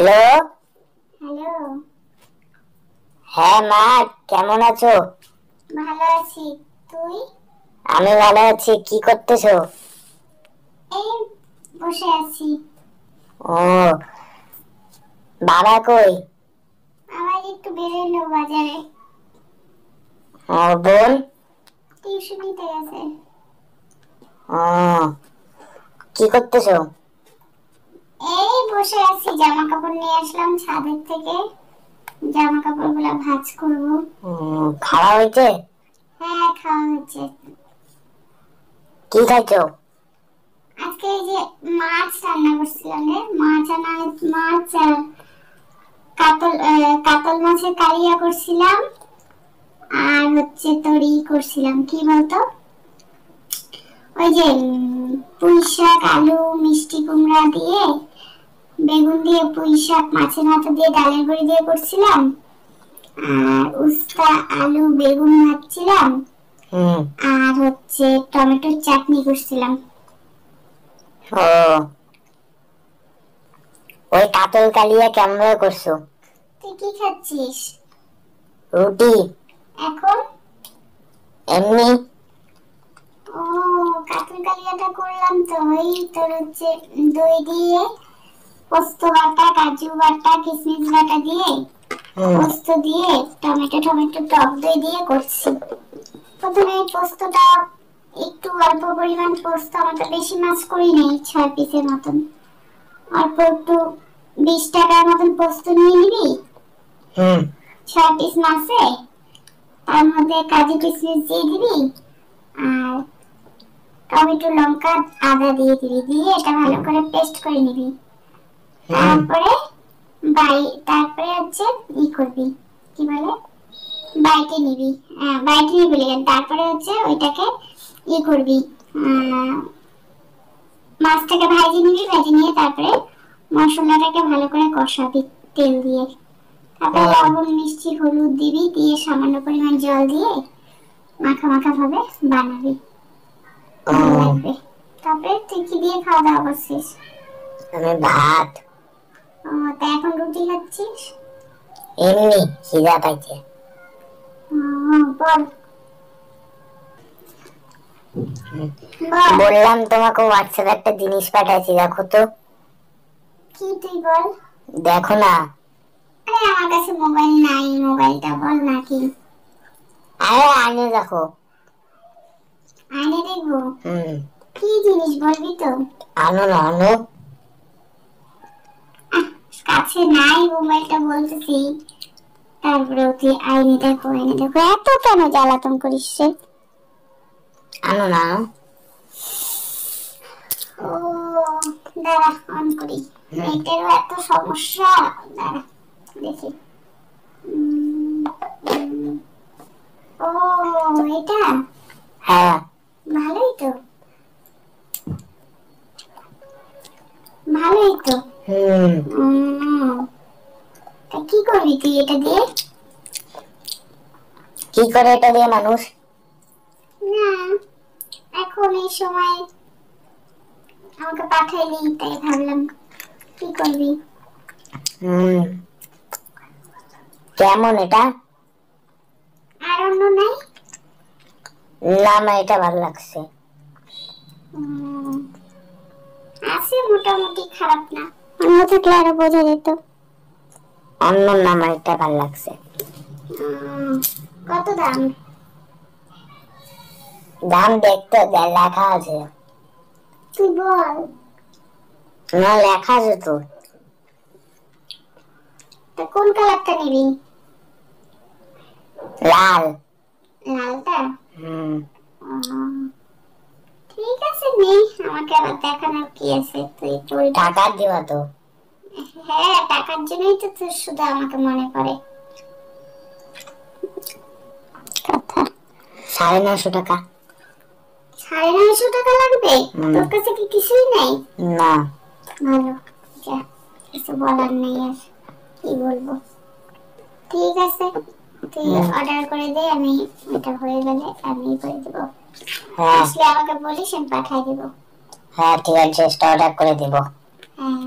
Hello. Hello. হ্যাঁ মা, কেমন আছো? ভালো আছি। তুই? আমি ভালো আছি। কি করতেছো? এই বসে আছি। ও, বাবা কই? আমার একটু বেরোলো বাজারে। ও, বোন? টিউশনিতে গেছে। ও, কি করতেছো? এই বসে আছি, জামা কাপড় নিয়ে আসলাম ছাদের থেকে। জামা কাপড় গুলা ভাঁজ করবো। খাওয়া হয়েছে? হ্যাঁ, খাওয়া হয়েছে। কি খাইছো? আজকে এই যে মাছ রান্না করছিলাম রে। মাছ আর কাতল মাছের কালিয়া করছিলাম। আর হচ্ছে তোর করছিলাম কি বলতো, ওই যে পুঁই শাক, আলু, মিষ্টি কুমড়া দিয়ে, বেগুন দিয়ে, পুঁই শাক মাছের মাথা দিয়ে, ডালের বড়ি দিয়ে করছিলাম। আর উস্তা, আলু, বেগুন ভাজছিলাম। আর হচ্ছে টমেটোর চাটনি করছিলাম। ও, ওই কাতল কালিয়া কেমন করছো? তুই কি খাচ্ছিস রুটি। এখন? এমনি। ও, কাতল কালিয়াটা করলাম তো ওই তোর হচ্ছে দই দিয়ে, পোস্ত বাটা, কাজু বাটা, কিশমিশ বাটা দিয়ে, পোস্ত দিয়ে, টমেটো টক দই দিয়ে করছি। প্রথমে পোস্তটা একটু অল্প পরিমাণ পোস্ত, আমরা বেশি মাছ করি নাই, 6 পিসের মতন, অল্প একটু 20 টাকার মতন পোস্ত নিয়ে নিবি। 6 পিস মাছে তার মধ্যে কাজু কিশমিশ দিয়ে দিবি, আর টমেটো, লঙ্কা, আদা দিয়ে দিবি, দিয়ে এটা ভালো করে পেস্ট করে নিবি। তারপরে তারপরে হচ্ছে করবি, কি বলে, বাইটে নিবি। হ্যাঁ, বাইটে নিবি। তারপরে হচ্ছে ওইটাকে করবি, মাছটাকে ভাজি নিবি। ভাজি নিয়ে তারপরে মশলাটাকে ভালো করে কষাবি তেল দিয়ে। তারপরে লবণ, মিষ্টি, হলুদ দিবি, দিয়ে সামান্য পরিমাণ জল দিয়ে মাখা মাখা ভাবে বানাবি, ভালো লাগবে। তারপরে তুই কি দিয়ে খাওয়া দাওয়া করছিস? আমি ভাত। তা এখন রুটি খাচ্ছিস? এমনি খিদা পাইছে। বল। বললাম তোমাকে হোয়াটসঅ্যাপে একটা জিনিস পাঠাইছি, দেখো তো। কি তুই বল। দেখো না। আরে আমার কাছে মোবাইল নাই, মোবাইলটা বল নাকি। আরে আনে দেখো। আনে দেখবো। কি জিনিস বলবি তো। আনো না, আনো। কাছে নাই মোবাইলটা, বলতেছি। তারপরে তুই আইনে দেখো, আইনে দেখো, এত কেন জ্বালাতন করিস রে। আনো না। ও, দাঁড়া অন করি। এটারও এত সমস্যা। দাঁড়া দেখি। ও, এটা হ্যাঁ, ভালোই তো, ভালোই তো। তা কি করবি তুই এটা দিয়ে? কি করে এটা দিয়ে মানুষ? না, এখন এই সময় আমাকে পাঠাইলি, তাই ভাবলাম কি করবি। কেমন এটা? আর অন্য নাই? না মা, এটা ভালো লাগছে। আছে মোটামুটি, খারাপ না। অন্য থাকলে আরো বোঝা যেত। অন্য না মা, এটা ভালো লাগছে। কত দাম? দাম দেখতে লেখা আছে। তুই বল। না, লেখা আছে তো। তা কোন কালারটা নিবি? লাল। লালটা? ঠিক আছে, নে। আমাকে আবার দেখানোর কি আছে, তুই টাকা দিবা তো? হ্যাঁ, টাকার জন্যই তো তুই শুধু আমাকে মনে পড়ে। কথা। 950 টাকা। 950 টাকা লাগবে? তোর কাছে কি কিছুই নাই? না। ভালো, যা, কিছু বলার নেই আর, কি বলবো। ঠিক আছে, তুই অর্ডার করে দে, আমি এটা হয়ে গেলে আমি করে দেব। আসলে আমাকে বলিস, আমি পাঠিয়ে দেব। হ্যাঁ ঠিক আছে, অর্ডার করে দেব। হ্যাঁ।